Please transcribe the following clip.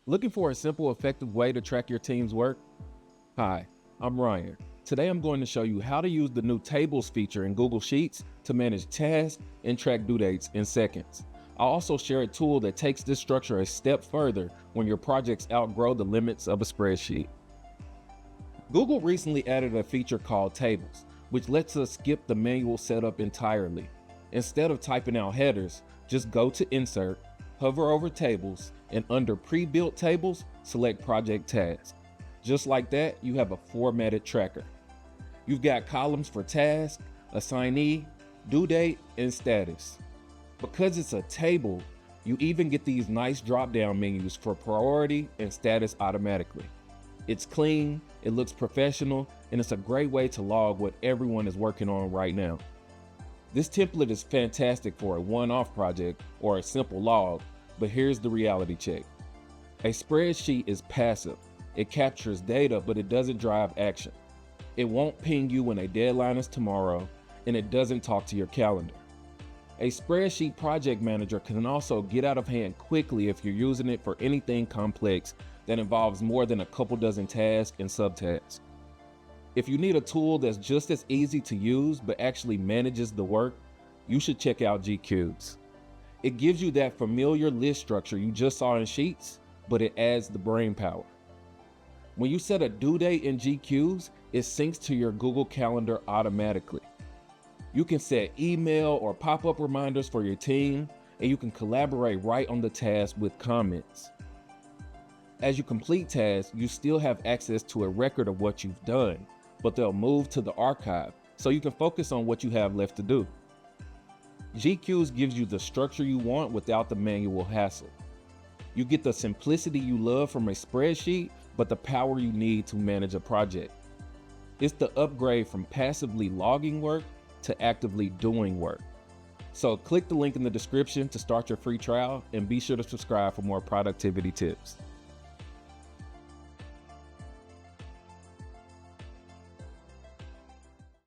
Looking for a simple, effective way to track your team's work? Hi, I'm Ryan. Today I'm going to show you how to use the new Tables feature in Google Sheets to manage tasks and track due dates in seconds. I'll also share a tool that takes this structure a step further when your projects outgrow the limits of a spreadsheet. Google recently added a feature called Tables, which lets us skip the manual setup entirely. Instead of typing out headers, just go to Insert, hover over Tables, and under Pre-Built Tables, select Project Task. Just like that, you have a formatted tracker. You've got columns for task, assignee, due date, and status. Because it's a table, you even get these nice drop-down menus for priority and status automatically. It's clean, it looks professional, and it's a great way to log what everyone is working on right now. This template is fantastic for a one-off project or a simple log, but here's the reality check. A spreadsheet is passive. It captures data, but it doesn't drive action. It won't ping you when a deadline is tomorrow, and it doesn't talk to your calendar. A spreadsheet project manager can also get out of hand quickly if you're using it for anything complex that involves more than a couple dozen tasks and subtasks. If you need a tool that's just as easy to use but actually manages the work, you should check out GQueues. It gives you that familiar list structure you just saw in Sheets, but it adds the brain power. When you set a due date in GQueues, it syncs to your Google Calendar automatically. You can set email or pop-up reminders for your team, and you can collaborate right on the task with comments. As you complete tasks, you still have access to a record of what you've done, but they'll move to the archive, so you can focus on what you have left to do. GQueues gives you the structure you want without the manual hassle. You get the simplicity you love from a spreadsheet, but the power you need to manage a project. It's the upgrade from passively logging work to actively doing work. So click the link in the description to start your free trial and be sure to subscribe for more productivity tips.